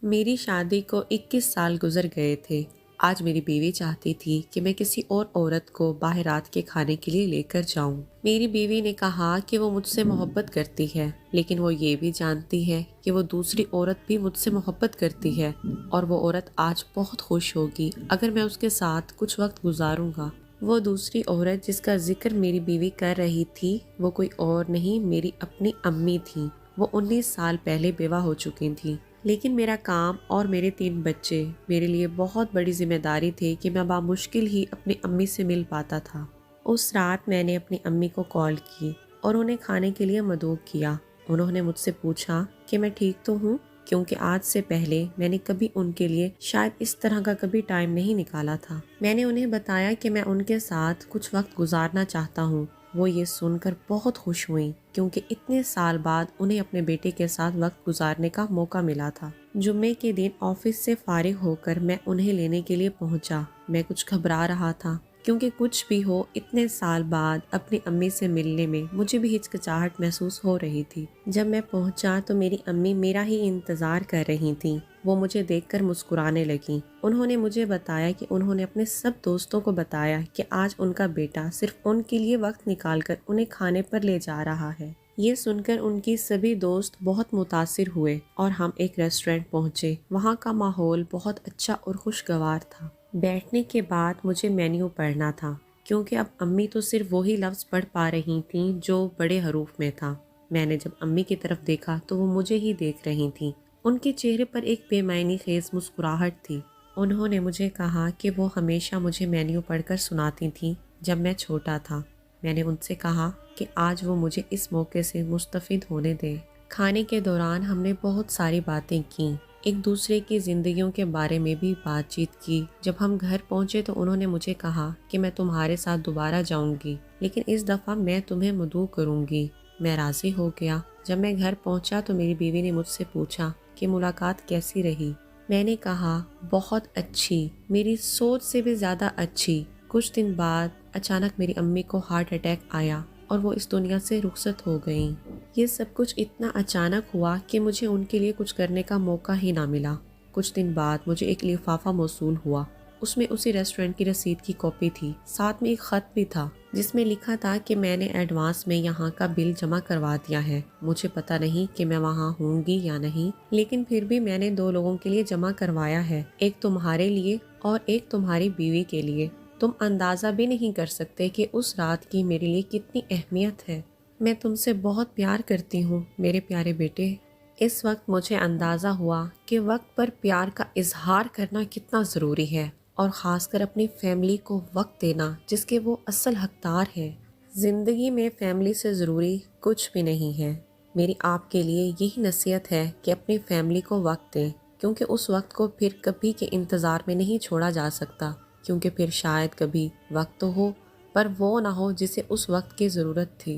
मेरी शादी को 21 साल गुजर गए थे। आज मेरी बीवी चाहती थी कि मैं किसी और औरत को बाहर रात के खाने के लिए लेकर जाऊं। मेरी बीवी ने कहा कि वो मुझसे मोहब्बत करती है, लेकिन वो ये भी जानती है कि वो दूसरी औरत भी मुझसे मोहब्बत करती है और वो औरत आज बहुत खुश होगी अगर मैं उसके साथ कुछ वक्त गुजारूंगा। वो दूसरी औरत जिसका जिक्र मेरी बीवी कर रही थी, वो कोई और नहीं, मेरी अपनी अम्मी थी। वो 19 साल पहले बेवा हो चुकी थी। लेकिन मेरा काम और मेरे 3 बच्चे मेरे लिए बहुत बड़ी जिम्मेदारी थे कि मैं बामुश्किल ही अपनी अम्मी से मिल पाता था। उस रात मैंने अपनी अम्मी को कॉल की और उन्हें खाने के लिए मदऊ किया। उन्होंने मुझसे पूछा कि मैं ठीक तो हूँ, क्योंकि आज से पहले मैंने कभी उनके लिए शायद इस तरह का कभी टाइम नहीं निकाला था। मैंने उन्हें बताया कि मैं उनके साथ कुछ वक्त गुजारना चाहता हूँ। वो ये सुनकर बहुत खुश हुई, क्योंकि इतने साल बाद उन्हें अपने बेटे के साथ वक्त गुजारने का मौका मिला था। जुम्मे के दिन ऑफिस से फारिग होकर मैं उन्हें लेने के लिए पहुंचा। मैं कुछ घबरा रहा था, क्योंकि कुछ भी हो, इतने साल बाद अपनी अम्मी से मिलने में मुझे भी हिचकिचाहट महसूस हो रही थी। जब मैं पहुंचा तो मेरी अम्मी मेरा ही इंतजार कर रही थी। वो मुझे देखकर मुस्कुराने लगी। उन्होंने मुझे बताया कि उन्होंने अपने सब दोस्तों को बताया कि आज उनका बेटा सिर्फ उनके लिए वक्त निकालकर उन्हें खाने पर ले जा रहा है। ये सुनकर उनकी सभी दोस्त बहुत मुतासिर हुए और हम एक रेस्टोरेंट पहुंचे। वहाँ का माहौल बहुत अच्छा और खुशगवार था। बैठने के बाद मुझे मेन्यू पढ़ना था, क्योंकि अब अम्मी तो सिर्फ वही लफ्ज़ पढ़ पा रही थीं जो बड़े हरूफ में था। मैंने जब अम्मी की तरफ देखा तो वो मुझे ही देख रही थीं। उनके चेहरे पर एक बेमायनी खेज मुस्कुराहट थी। उन्होंने मुझे कहा कि वो हमेशा मुझे मेन्यू पढ़कर सुनाती थीं जब मैं छोटा था। मैंने उनसे कहा कि आज वो मुझे इस मौके से मुस्तफ़िद होने दें। खाने के दौरान हमने बहुत सारी बातें की, एक दूसरे की ज़िंदगियों के बारे में भी बातचीत की। जब हम घर पहुंचे तो उन्होंने मुझे कहा कि मैं तुम्हारे साथ दोबारा जाऊंगी, लेकिन इस दफ़ा मैं तुम्हें मदऊ करूंगी। मैं राज़ी हो गया। जब मैं घर पहुंचा तो मेरी बीवी ने मुझसे पूछा कि मुलाकात कैसी रही। मैंने कहा, बहुत अच्छी, मेरी सोच से भी ज़्यादा अच्छी। कुछ दिन बाद अचानक मेरी अम्मी को हार्ट अटैक आया और वो इस दुनिया से रुखसत हो गईं। ये सब कुछ इतना अचानक हुआ कि मुझे उनके लिए कुछ करने का मौका ही ना मिला। कुछ दिन बाद मुझे एक लिफाफा मौसूल हुआ। उसमें उसी रेस्टोरेंट की रसीद की कॉपी थी। साथ में एक खत भी था जिसमें लिखा था कि मैंने एडवांस में यहाँ का बिल जमा करवा दिया है। मुझे पता नहीं कि मैं वहाँ होंगी या नहीं, लेकिन फिर भी मैंने 2 लोगों के लिए जमा करवाया है, एक तुम्हारे लिए और एक तुम्हारी बीवी के लिए। तुम अंदाज़ा भी नहीं कर सकते कि उस रात की मेरे लिए कितनी अहमियत है। मैं तुमसे बहुत प्यार करती हूँ मेरे प्यारे बेटे। इस वक्त मुझे अंदाज़ा हुआ कि वक्त पर प्यार का इजहार करना कितना ज़रूरी है, और ख़ासकर अपनी फैमिली को वक्त देना जिसके वो असल हकदार है। ज़िंदगी में फैमिली से ज़रूरी कुछ भी नहीं है। मेरी आपके लिए यही नसीहत है कि अपनी फैमिली को वक्त दें, क्योंकि उस वक्त को फिर कभी के इंतज़ार में नहीं छोड़ा जा सकता। क्योंकि फिर शायद कभी वक्त तो हो, पर वो ना हो जिसे उस वक्त की ज़रूरत थी।